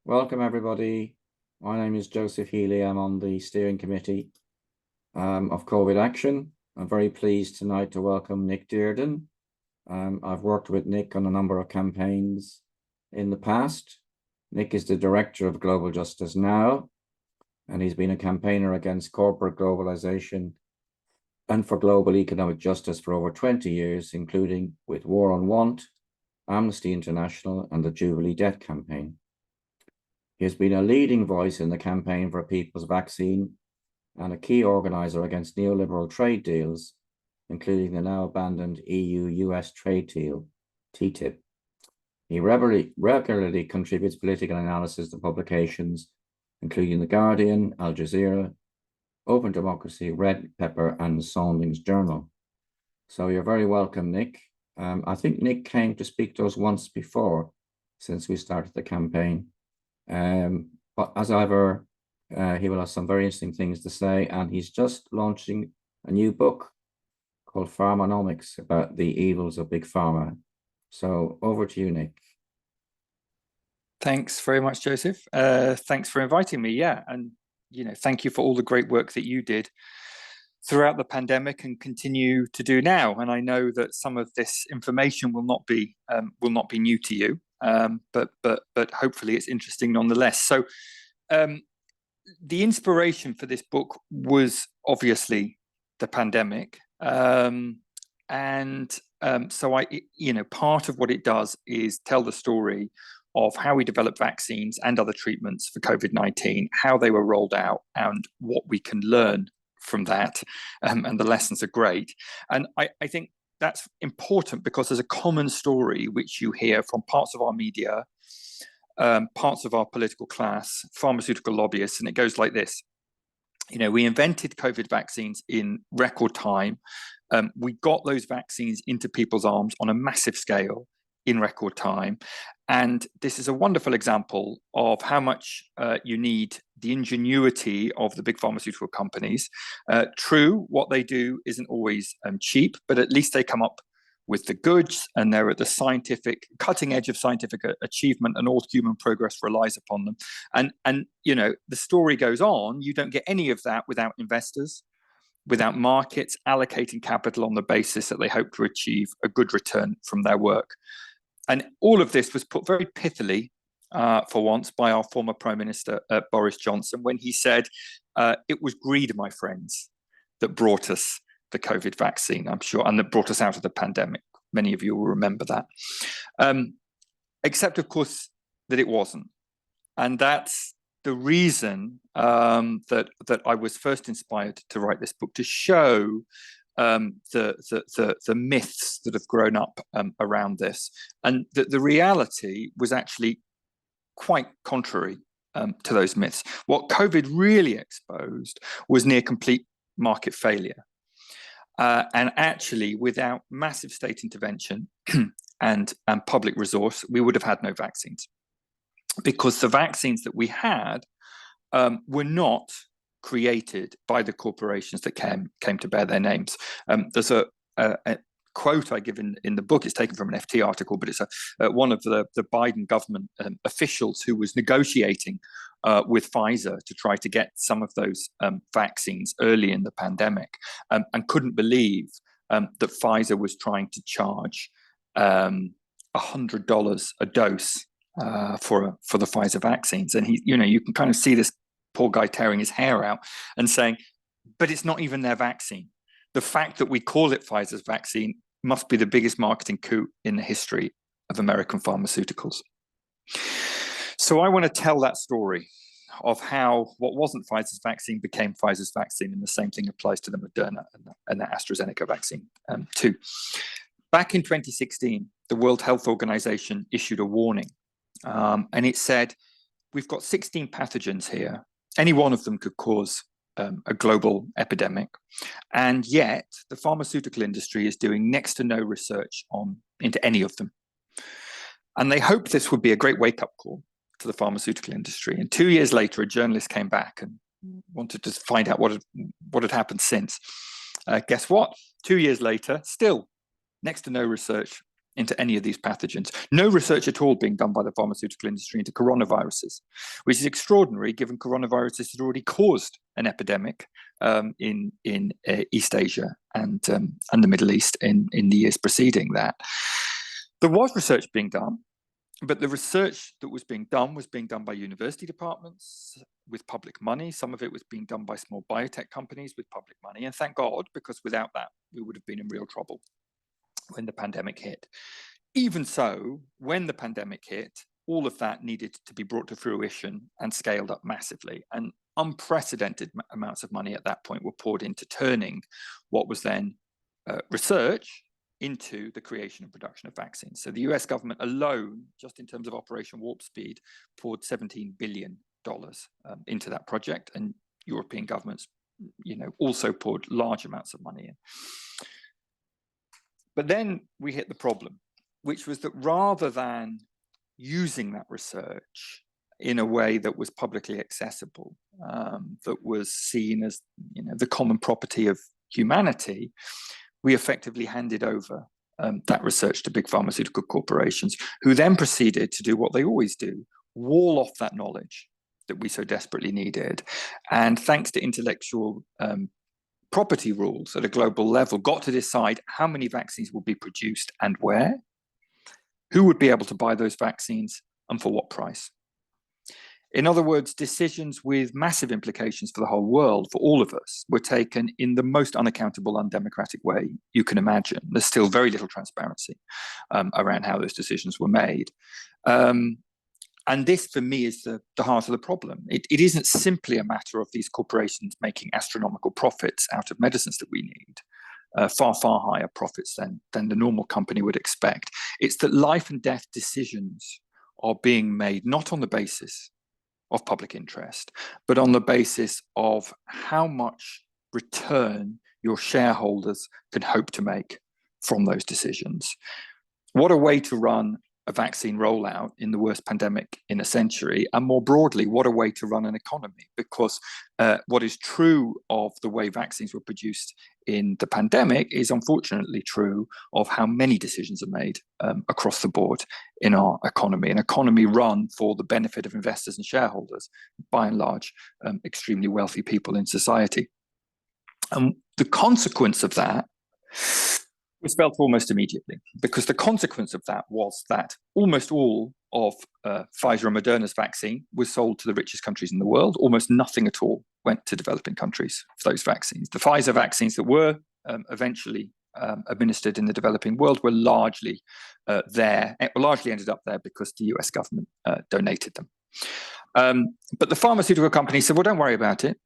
Welcome, everybody. My name is Joseph Healy. I'm on the steering committee of COVID Action. I'm very pleased tonight to welcome Nick Dearden. I've worked with Nick on a number of campaigns in the past. Nick is the director of Global Justice Now, and he's been a campaigner against corporate globalization and for global economic justice for over 20 years, including with War on Want, Amnesty International, and the Jubilee Debt Campaign. He has been a leading voice in the campaign for a people's vaccine and a key organizer against neoliberal trade deals, including the now abandoned EU-US trade deal, TTIP. He regularly contributes political analysis to publications, including The Guardian, Al Jazeera, Open Democracy, Red Pepper, and Soundings Journal. So you're very welcome, Nick. I think Nick came to speak to us once before since we started the campaign. But as ever, he will have some very interesting things to say, and he's just launching a new book called Pharmanomics about the evils of Big Pharma. So over to you, Nick. Thanks very much, Joseph. Thanks for inviting me. Yeah, and thank you for all the great work that you did throughout the pandemic and continue to do now. And I know that some of this information will not be new to you, but hopefully it's interesting nonetheless. So the inspiration for this book was obviously the pandemic, so part of what it does is tell the story of how we developed vaccines and other treatments for COVID-19, how they were rolled out, and what we can learn from that. And the lessons are great. And I think that's important because there's a common story which you hear from parts of our media, parts of our political class, pharmaceutical lobbyists, and it goes like this. We invented COVID vaccines in record time. We got those vaccines into people's arms on a massive scale in record time. And this is a wonderful example of how much you need the ingenuity of the big pharmaceutical companies. True, what they do isn't always cheap, but at least they come up with the goods, and they're at the scientific cutting edge of scientific achievement, and all human progress relies upon them. And the story goes on. You don't get any of that without investors, without markets allocating capital on the basis that they hope to achieve a good return from their work. And all of this was put very pithily, for once, by our former Prime Minister, Boris Johnson, when he said, it was greed, my friends, that brought us the COVID vaccine, I'm sure, and that brought us out of the pandemic. Many of you will remember that. Except, of course, that it wasn't. And that's the reason that I was first inspired to write this book, to show the myths that have grown up around this, and that the reality was actually quite contrary to those myths. What COVID really exposed was near complete market failure, and actually, without massive state intervention and public resource, we would have had no vaccines, because the vaccines that we had were not created by the corporations that came to bear their names. There's a quote I give in the book. It's taken from an FT article, but it's one of the Biden government officials who was negotiating with Pfizer to try to get some of those vaccines early in the pandemic, and couldn't believe that Pfizer was trying to charge $100 a dose for the Pfizer vaccines. And you can kind of see this poor guy tearing his hair out and saying, but it's not even their vaccine. The fact that we call it Pfizer's vaccine must be the biggest marketing coup in the history of American pharmaceuticals. So I want to tell that story of how what wasn't Pfizer's vaccine became Pfizer's vaccine, and the same thing applies to the Moderna and the AstraZeneca vaccine too. Back in 2016, the World Health Organization issued a warning, and it said, we've got 16 pathogens here. Any one of them could cause a global epidemic. And yet the pharmaceutical industry is doing next to no research into any of them. And they hoped this would be a great wake-up call to the pharmaceutical industry. And 2 years later, a journalist came back and wanted to find out what had happened since. Guess what? 2 years later, still next to no research into any of these pathogens. No research at all being done by the pharmaceutical industry into coronaviruses, which is extraordinary given coronaviruses had already caused an epidemic in East Asia and the Middle East in the years preceding that. There was research being done, but the research that was being done by university departments with public money. Some of it was being done by small biotech companies with public money. And thank God, because without that, we would have been in real trouble when the pandemic hit. Even so, when the pandemic hit, all of that needed to be brought to fruition and scaled up massively. And unprecedented amounts of money at that point were poured into turning what was then research into the creation and production of vaccines. So the US government alone, just in terms of Operation Warp Speed, poured $17 billion into that project, and European governments, also poured large amounts of money in. But then we hit the problem, which was that rather than using that research in a way that was publicly accessible, that was seen as the common property of humanity, we effectively handed over that research to big pharmaceutical corporations, who then proceeded to do what they always do, wall off that knowledge that we so desperately needed. And thanks to intellectual property rules at a global level, got to decide how many vaccines will be produced and where, who would be able to buy those vaccines, and for what price. In other words, decisions with massive implications for the whole world, for all of us, were taken in the most unaccountable, undemocratic way you can imagine. There's still very little transparency around how those decisions were made. And this, for me, is the heart of the problem. It isn't simply a matter of these corporations making astronomical profits out of medicines that we need, far, far higher profits than the normal company would expect. It's that life and death decisions are being made not on the basis of public interest, but on the basis of how much return your shareholders can hope to make from those decisions. What a way to run a vaccine rollout in the worst pandemic in a century, and more broadly, what a way to run an economy, because what is true of the way vaccines were produced in the pandemic is unfortunately true of how many decisions are made across the board in our economy, an economy run for the benefit of investors and shareholders, by and large, extremely wealthy people in society. And the consequence of that was felt almost immediately, because the consequence of that was that almost all of Pfizer and Moderna's vaccine was sold to the richest countries in the world. Almost nothing at all went to developing countries for those vaccines. The Pfizer vaccines that were eventually administered in the developing world were largely largely ended up there because the US government donated them. But the pharmaceutical companies said, well, don't worry about it.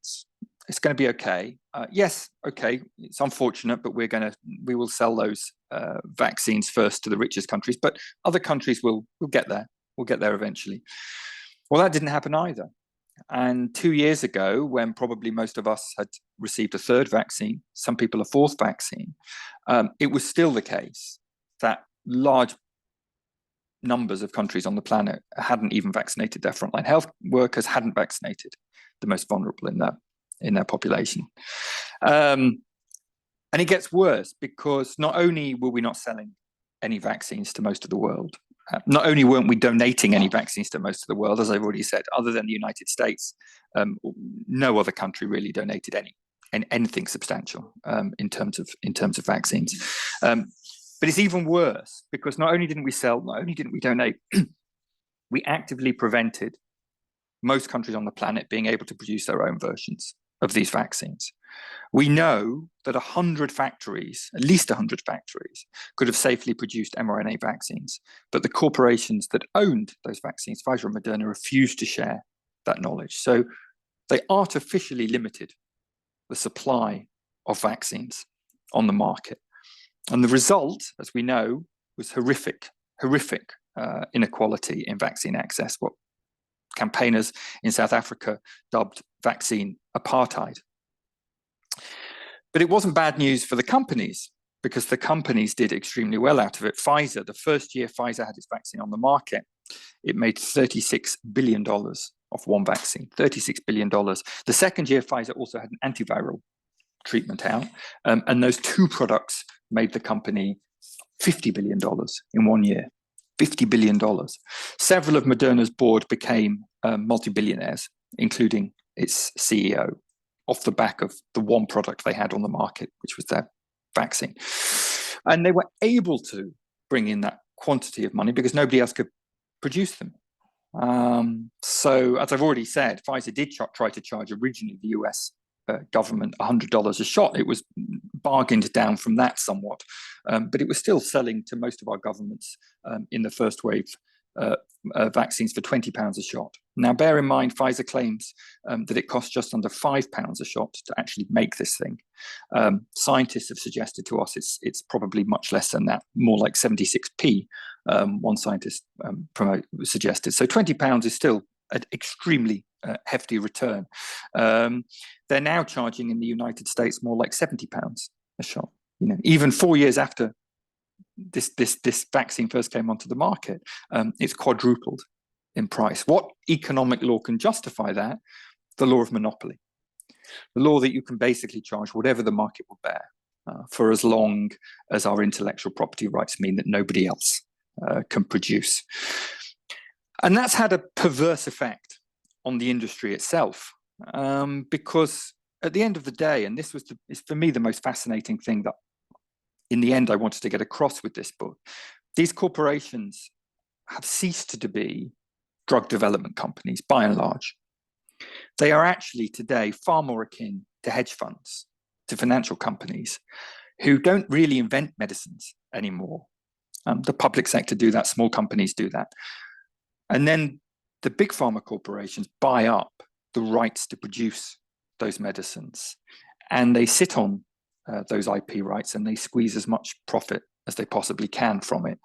It's going to be okay. Yes, okay, it's unfortunate, but we will sell those vaccines first to the richest countries, but other countries will get there. We'll get there eventually. Well, that didn't happen either. And 2 years ago, when probably most of us had received a third vaccine, some people a fourth vaccine, it was still the case that large numbers of countries on the planet hadn't even vaccinated their frontline health workers, hadn't vaccinated the most vulnerable in their population. And it gets worse, because not only were we not selling any vaccines to most of the world, not only weren't we donating any vaccines to most of the world, as I've already said, other than the United States, no other country really donated anything substantial in terms of vaccines. But it's even worse, because not only didn't we sell, not only didn't we donate, we actively prevented most countries on the planet being able to produce their own versions of these vaccines. We know that 100 factories, at least 100 factories, could have safely produced mRNA vaccines, but the corporations that owned those vaccines, Pfizer and Moderna, refused to share that knowledge. So they artificially limited the supply of vaccines on the market. And the result, as we know, was horrific inequality in vaccine access, what campaigners in South Africa dubbed vaccine apartheid. But it wasn't bad news for the companies, because the companies did extremely well out of it. Pfizer, the first year Pfizer had its vaccine on the market, it made $36 billion off one vaccine, $36 billion. The second year Pfizer also had an antiviral treatment out, and those two products made the company $50 billion in 1 year. $50 billion. Several of Moderna's board became multi-billionaires, including its CEO, off the back of the one product they had on the market, which was their vaccine. And they were able to bring in that quantity of money because nobody else could produce them. So, as I've already said, Pfizer did try to charge originally the US government $100 a shot. It was bargained down from that somewhat, but it was still selling to most of our governments in the first wave vaccines for £20 a shot. Now, bear in mind, Pfizer claims that it costs just under £5 a shot to actually make this thing. Scientists have suggested to us it's probably much less than that, more like 76p. One scientist suggested. So £20 is still an extremely hefty return. They're now charging in the United States more like £70 a shot. You know, even 4 years after this vaccine first came onto the market, it's quadrupled in price. What economic law can justify that? The law of monopoly. The law that you can basically charge whatever the market will bear for as long as our intellectual property rights mean that nobody else can produce. And that's had a perverse effect on the industry itself, because at the end of the day, and this is for me the most fascinating thing that in the end I wanted to get across with this book, these corporations have ceased to be drug development companies by and large. They are actually today far more akin to hedge funds, to financial companies who don't really invent medicines anymore. The public sector do that, small companies do that. And then the big pharma corporations buy up the rights to produce those medicines. And they sit on those IP rights and they squeeze as much profit as they possibly can from it,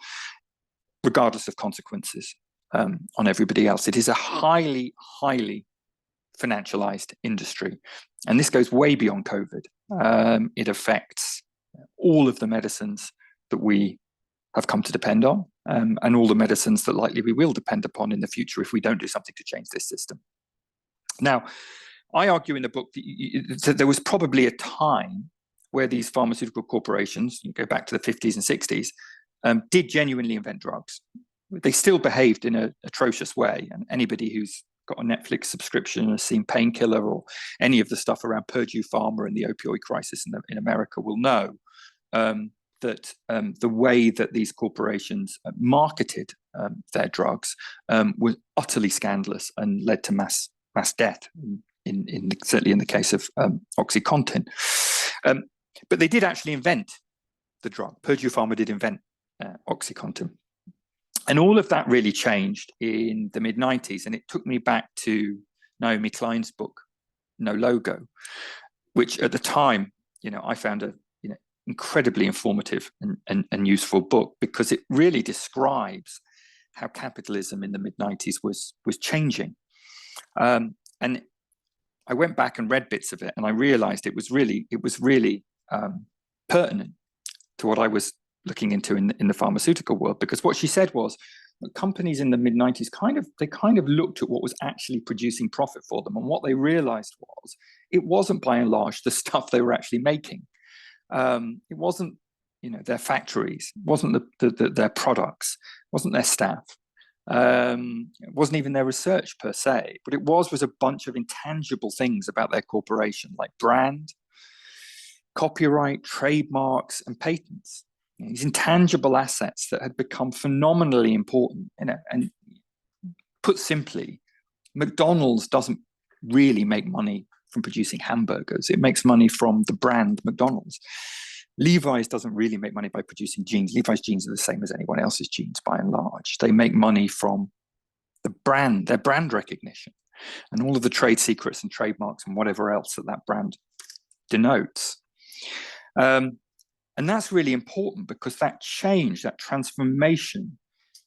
regardless of consequences on everybody else. It is a highly, highly financialized industry. And this goes way beyond COVID. It affects all of the medicines that we have come to depend on, and all the medicines that likely we will depend upon in the future if we don't do something to change this system. Now, I argue in the book that there was probably a time where these pharmaceutical corporations, you go back to the 50s and 60s, did genuinely invent drugs. They still behaved in an atrocious way, and anybody who's got a Netflix subscription and has seen Painkiller or any of the stuff around Purdue Pharma and the opioid crisis in America will know that the way that these corporations marketed their drugs was utterly scandalous and led to mass death, certainly in the case of OxyContin. But they did actually invent the drug. Purdue Pharma did invent OxyContin. And all of that really changed in the mid-90s. And it took me back to Naomi Klein's book, No Logo, which at the time, I found a incredibly informative and useful book, because it really describes how capitalism in the mid-90s was changing. And I went back and read bits of it, and I realized it was really pertinent to what I was looking into in the pharmaceutical world, because what she said was that companies in the mid-90s kind of looked at what was actually producing profit for them, and what they realized was it wasn't by and large the stuff they were actually making. It wasn't their factories, it wasn't their products, it wasn't their staff, it wasn't even their research per se, but it was a bunch of intangible things about their corporation, like brand, copyright, trademarks, and patents. These intangible assets that had become phenomenally important. And put simply, McDonald's doesn't really make money from producing hamburgers. It makes money from the brand McDonald's. Levi's doesn't really make money by producing jeans. Levi's jeans are the same as anyone else's jeans by and large. They make money from the brand, their brand recognition, and all of the trade secrets and trademarks and whatever else that brand denotes. And that's really important, because that change, that transformation,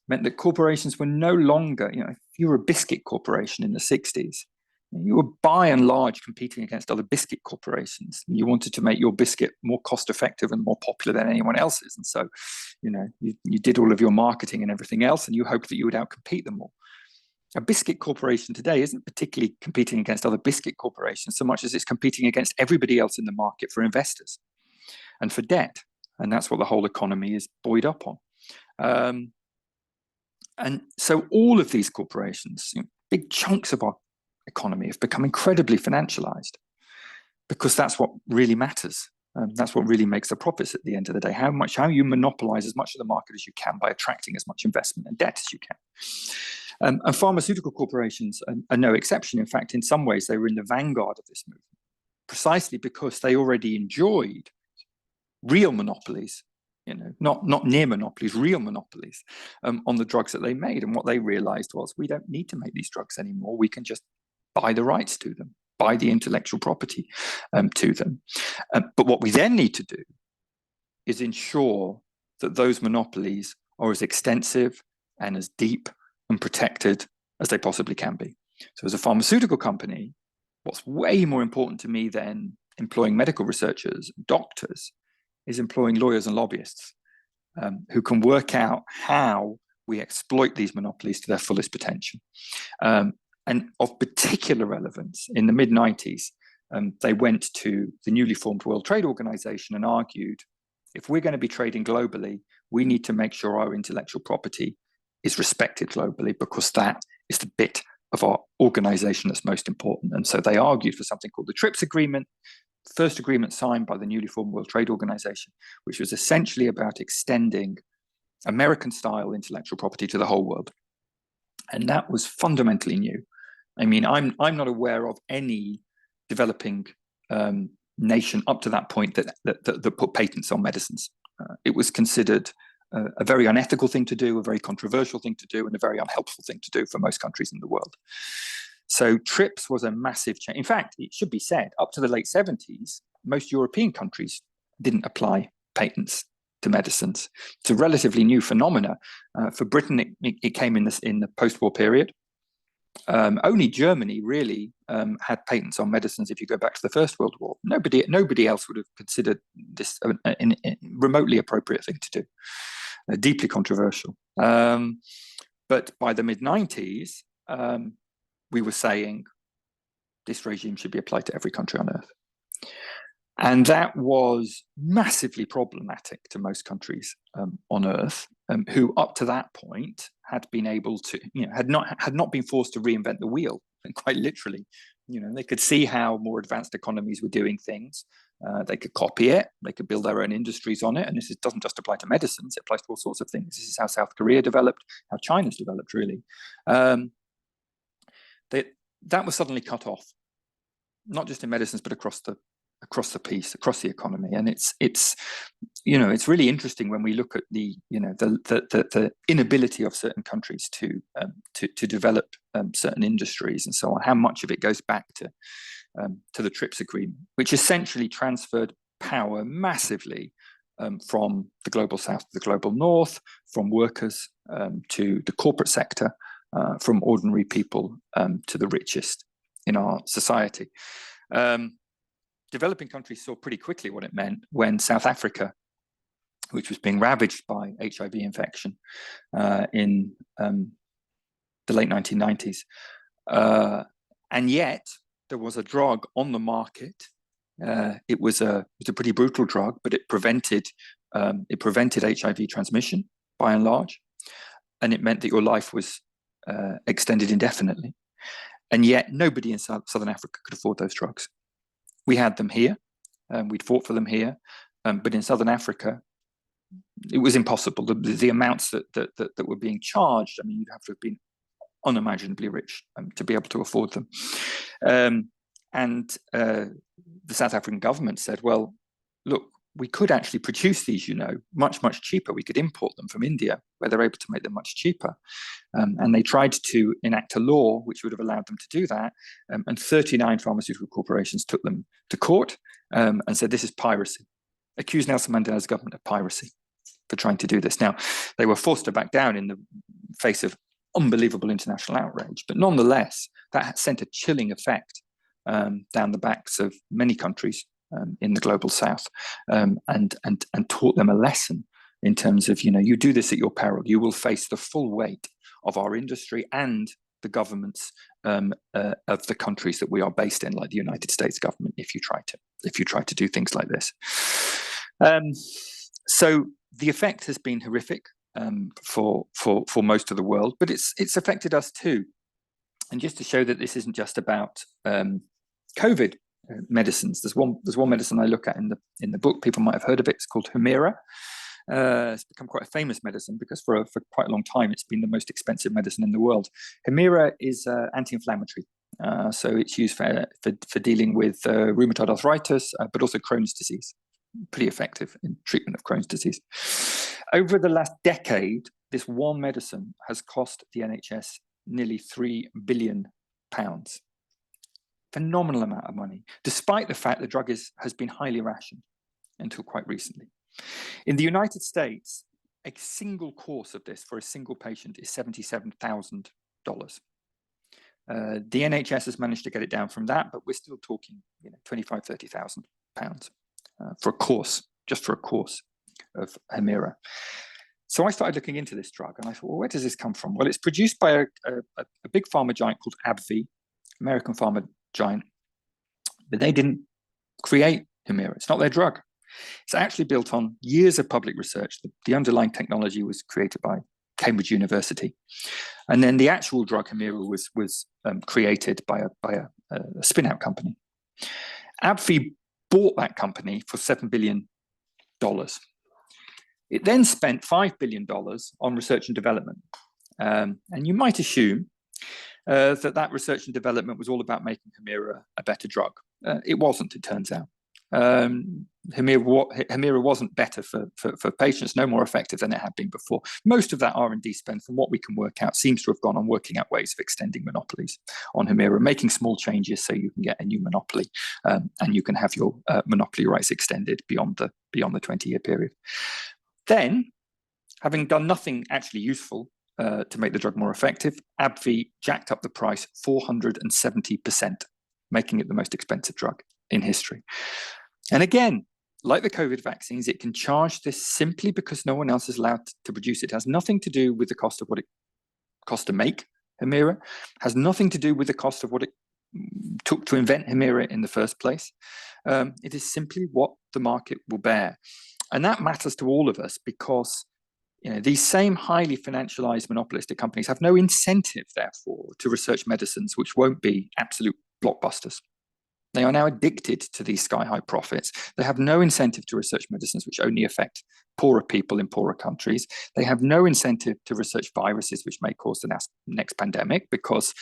meant that corporations were no longer, if you were a biscuit corporation in the 60s, you were by and large competing against other biscuit corporations. You wanted to make your biscuit more cost effective and more popular than anyone else's. And so, you did all of your marketing and everything else, and you hoped that you would outcompete them all. A biscuit corporation today isn't particularly competing against other biscuit corporations so much as it's competing against everybody else in the market for investors and for debt. And that's what the whole economy is buoyed up on. And so all of these corporations, big chunks of our economy, have become incredibly financialized, because that's what really matters. That's what really makes the profits at the end of the day. How you monopolize as much of the market as you can by attracting as much investment and debt as you can. And pharmaceutical corporations are no exception. In fact, in some ways, they were in the vanguard of this movement, precisely because they already enjoyed real monopolies, not near monopolies, real monopolies on the drugs that they made. And what they realized was, we don't need to make these drugs anymore. We can just buy the rights to them, buy the intellectual property to them. But what we then need to do is ensure that those monopolies are as extensive and as deep and protected as they possibly can be. So as a pharmaceutical company, what's way more important to me than employing medical researchers, doctors, is employing lawyers and lobbyists who can work out how we exploit these monopolies to their fullest potential. And of particular relevance, in the mid-90s, they went to the newly formed World Trade Organization and argued, if we're going to be trading globally, we need to make sure our intellectual property is respected globally, because that is the bit of our organization that's most important. And so they argued for something called the TRIPS Agreement, first agreement signed by the newly formed World Trade Organization, which was essentially about extending American-style intellectual property to the whole world. And that was fundamentally new. I mean, I'm not aware of any developing nation up to that point that put patents on medicines. It was considered a very unethical thing to do, a very controversial thing to do, and a very unhelpful thing to do for most countries in the world. So TRIPS was a massive change. In fact, it should be said, up to the late 70s, most European countries didn't apply patents to medicines. It's a relatively new phenomena. For Britain, it came in the post-war period. Only Germany really had patents on medicines if you go back to the First World War. Nobody else would have considered this a remotely appropriate thing to do. Deeply controversial. But by the mid-90s, we were saying this regime should be applied to every country on earth. And that was massively problematic to most countries on earth, who up to that point had been able to, had not been forced to reinvent the wheel, quite literally. They could see how more advanced economies were doing things. They could copy it. They could build their own industries on it. And this doesn't just apply to medicines. It applies to all sorts of things. This is how South Korea developed, how China's developed, really. That was suddenly cut off, not just in medicines, but across the piece, across the economy. And it's really interesting when we look at the inability of certain countries to develop certain industries and so on, how much of it goes back to the TRIPS agreement, which essentially transferred power massively from the global south to the global north, from workers to the corporate sector, from ordinary people to the richest in our society. Developing countries saw pretty quickly what it meant when South Africa, which was being ravaged by HIV infection in the late 1990s, and yet there was a drug on the market. It was a pretty brutal drug, but it prevented HIV transmission by and large, and it meant that your life was extended indefinitely. And yet nobody in Southern Africa could afford those drugs. We had them here, we'd fought for them here, but in Southern Africa, it was impossible. The amounts that were being charged, I mean, you'd have to have been unimaginably rich to be able to afford them. And the South African government said, well, look, we could actually produce these, much, much cheaper. We could import them from India, where they're able to make them much cheaper. And they tried to enact a law which would have allowed them to do that. And 39 pharmaceutical corporations took them to court and said, this is piracy. Accused Nelson Mandela's government of piracy for trying to do this. Now, they were forced to back down in the face of unbelievable international outrage. But nonetheless, that sent a chilling effect down the backs of many countries in the global south, and taught them a lesson in terms of, you do this at your peril. You will face the full weight of our industry and the governments of the countries that we are based in, like the United States government, if you try to do things like this. So the effect has been horrific for most of the world, but it's affected us too. And just to show that this isn't just about COVID medicines, there's one medicine I look at in the book. People might have heard of it. It's called Humira. It's become quite a famous medicine because for quite a long time it's been the most expensive medicine in the world. Humira is anti-inflammatory, so it's used for dealing with rheumatoid arthritis, but also Crohn's disease. Pretty effective in treatment of Crohn's disease. Over the last decade, this one medicine has cost the NHS nearly £3 billion. Phenomenal amount of money, despite the fact the drug has been highly rationed until quite recently. In the United States, a single course of this for a single patient is $77,000. The NHS has managed to get it down from that, but we're still talking, £25,000, £30,000 for a course, just for a course of Humira. So I started looking into this drug, and I thought, well, where does this come from? Well, it's produced by a big pharma giant called AbbVie, American pharma giant, but they didn't create Humira. It's not their drug. It's actually built on years of public research. The underlying technology was created by Cambridge University. And then the actual drug Humira was created by a spin-out company. AbbVie bought that company for $7 billion. It then spent $5 billion on research and development. And you might assume that research and development was all about making Humira a better drug. It wasn't, it turns out. Humira wasn't better for patients, no more effective than it had been before. Most of that R&D spend, from what we can work out, seems to have gone on working out ways of extending monopolies on Humira, making small changes so you can get a new monopoly, and you can have your monopoly rights extended beyond the 20-year period. Then, having done nothing actually useful to make the drug more effective, AbbVie jacked up the price 470%, making it the most expensive drug in history. And again, like the COVID vaccines, it can charge this simply because no one else is allowed to produce it. It has nothing to do with the cost of what it cost to make Humira, has nothing to do with the cost of what it took to invent Humira in the first place. It is simply what the market will bear. And that matters to all of us because these same highly financialized monopolistic companies have no incentive, therefore, to research medicines which won't be absolute blockbusters. They are now addicted to these sky-high profits. They have no incentive to research medicines which only affect poorer people in poorer countries. They have no incentive to research viruses which may cause the next pandemic because,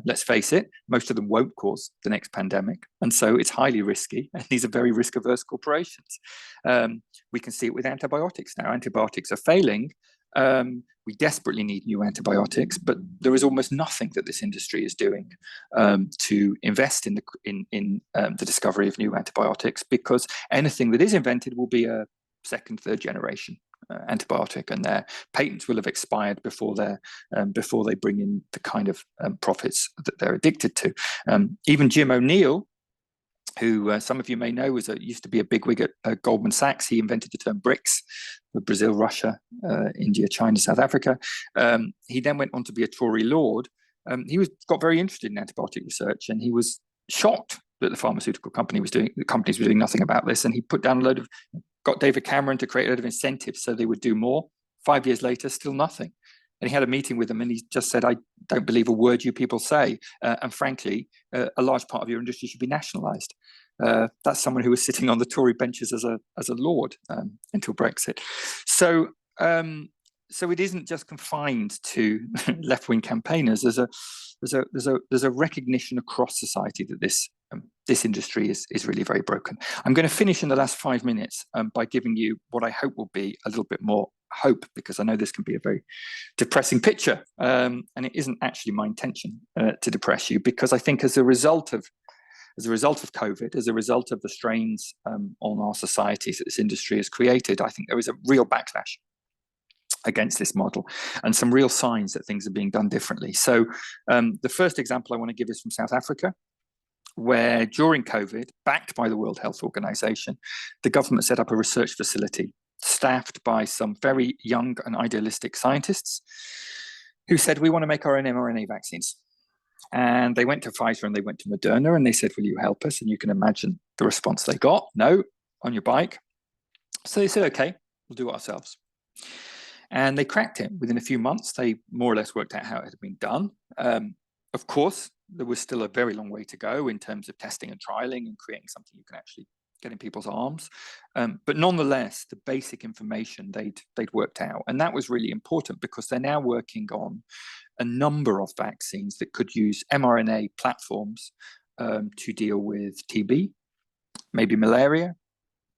let's face it, most of them won't cause the next pandemic. And so it's highly risky. And these are very risk-averse corporations. We can see it with antibiotics now. Antibiotics are failing. We desperately need new antibiotics, but there is almost nothing that this industry is doing to invest in the discovery of new antibiotics, because anything that is invented will be a second, third generation antibiotic, and their patents will have expired before they bring in the kind of profits that they're addicted to. Even Jim O'Neill, who some of you may know used to be a bigwig at Goldman Sachs. He invented the term BRICS, for Brazil, Russia, India, China, South Africa. He then went on to be a Tory Lord. He got very interested in antibiotic research, and he was shocked that the pharmaceutical companies were doing nothing about this. And he put down got David Cameron to create a load of incentives so they would do more. 5 years later, still nothing. And he had a meeting with them, and he just said, "I don't believe a word you people say. And frankly, a large part of your industry should be nationalized." That's someone who was sitting on the Tory benches as a lord until Brexit. So it isn't just confined to left-wing campaigners. There's a recognition across society that this industry is really very broken. I'm going to finish in the last 5 minutes by giving you what I hope will be a little bit more hope, because I know this can be a very depressing picture, and it isn't actually my intention to depress you, because I think as a result of COVID, as a result of the strains on our societies that this industry has created, I think there is a real backlash against this model, and some real signs that things are being done differently. So the first example I want to give is from South Africa, where during COVID, backed by the World Health Organization, the government set up a research facility staffed by some very young and idealistic scientists who said, "We want to make our own mRNA vaccines." And they went to Pfizer and they went to Moderna and they said, "Will you help us?" And you can imagine the response they got: "No, on your bike." So they said, "Okay, we'll do it ourselves. And they cracked it within a few months. They more or less worked out how it had been done. Of course, there was still a very long way to go in terms of testing and trialing and creating something you can actually get in people's arms. But nonetheless, the basic information they'd worked out. And that was really important because they're now working on a number of vaccines that could use mRNA platforms to deal with TB, maybe malaria.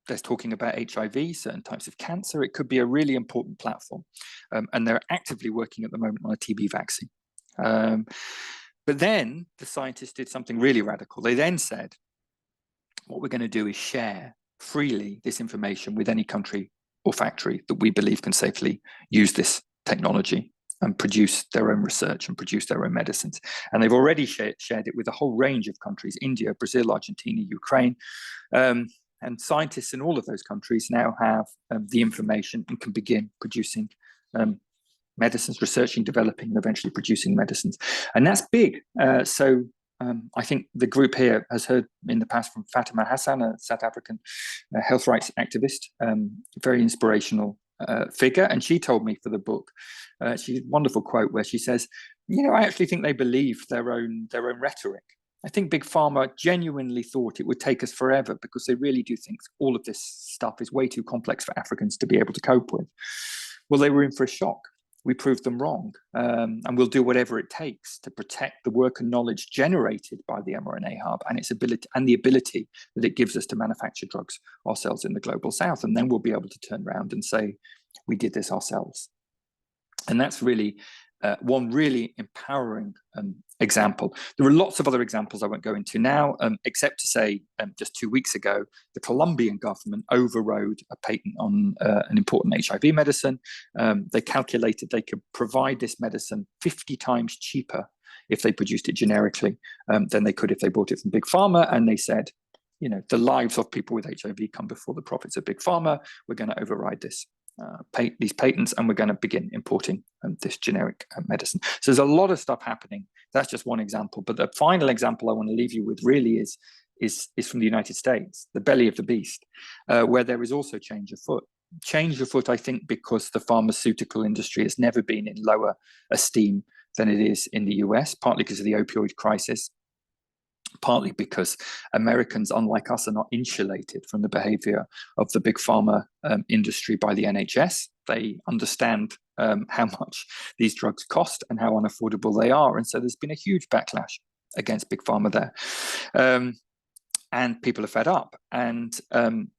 There's talking about HIV, certain types of cancer. It could be a really important platform. And they're actively working at the moment on a TB vaccine. But then the scientists did something really radical. They then said, what we're going to do is share freely this information with any country or factory that we believe can safely use this technology and produce their own research and produce their own medicines. And they've already shared it with a whole range of countries: India, Brazil, Argentina, Ukraine. And scientists in all of those countries now have the information and can begin producing medicines, researching, developing, and eventually producing medicines. And that's big. So I think the group here has heard in the past from Fatima Hassan, a South African health rights activist, very inspirational figure. And she told me for the book, she had a wonderful quote where she says, I actually think they believe their own rhetoric. I think Big Pharma genuinely thought it would take us forever because they really do think all of this stuff is way too complex for Africans to be able to cope with. Well, they were in for a shock. We proved them wrong. And we'll do whatever it takes to protect the work and knowledge generated by the mRNA hub and its ability and the ability that it gives us to manufacture drugs ourselves in the global south. And then we'll be able to turn around and say, we did this ourselves. And that's really one really empowering example. There are lots of other examples I won't go into now, except to say just 2 weeks ago, the Colombian government overrode a patent on an important HIV medicine. They calculated they could provide this medicine 50 times cheaper if they produced it generically than they could if they bought it from Big Pharma. And they said, the lives of people with HIV come before the profits of Big Pharma. We're going to override these patents, and we're going to begin importing this generic medicine. So there's a lot of stuff happening. That's just one example. But the final example I want to leave you with really is from the United States, the belly of the beast, where there is also change afoot. Change afoot, I think, because the pharmaceutical industry has never been in lower esteem than it is in the US, partly because of the opioid crisis, partly because Americans, unlike us, are not insulated from the behavior of the big pharma industry by the NHS. They understand how much these drugs cost and how unaffordable they are. And so there's been a huge backlash against big pharma there. And people are fed up. And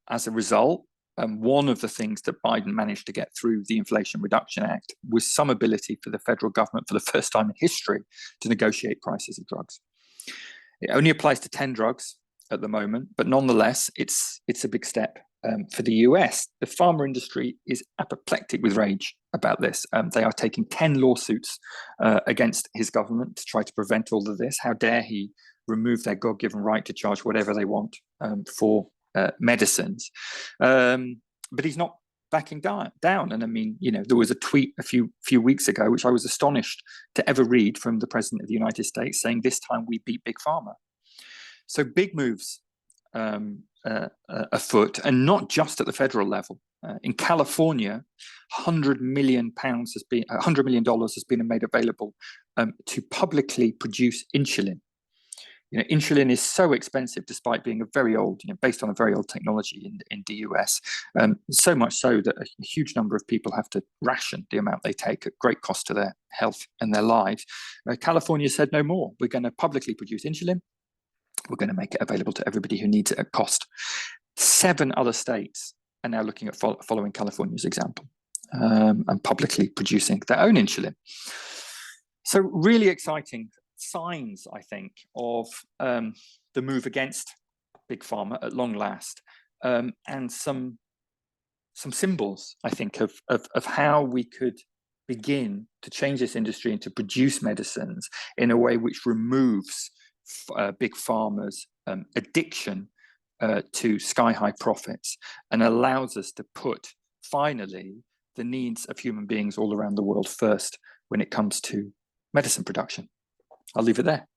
as a result, one of the things that Biden managed to get through the Inflation Reduction Act was some ability for the federal government for the first time in history to negotiate prices of drugs. It only applies to 10 drugs at the moment, but nonetheless, it's a big step for the US. The pharma industry is apoplectic with rage about this. They are taking 10 lawsuits against his government to try to prevent all of this. How dare he remove their God-given right to charge whatever they want for medicines? But he's not backing down. And I mean, there was a tweet a few weeks ago, which I was astonished to ever read, from the President of the United States saying, "This time we beat Big Pharma." So big moves afoot, and not just at the federal level. In California, $100 million has been made available to publicly produce insulin. Insulin is so expensive, despite being based on a very old technology in the US, so much so that a huge number of people have to ration the amount they take at great cost to their health and their lives. California said no more. We're going to publicly produce insulin. We're going to make it available to everybody who needs it at cost. 7 other states are now looking at following California's example and publicly producing their own insulin. So really exciting signs, I think, of the move against big pharma at long last, and some symbols, I think, of how we could begin to change this industry and to produce medicines in a way which removes big pharma's addiction to sky-high profits and allows us to put, finally, the needs of human beings all around the world first when it comes to medicine production. I'll leave it there.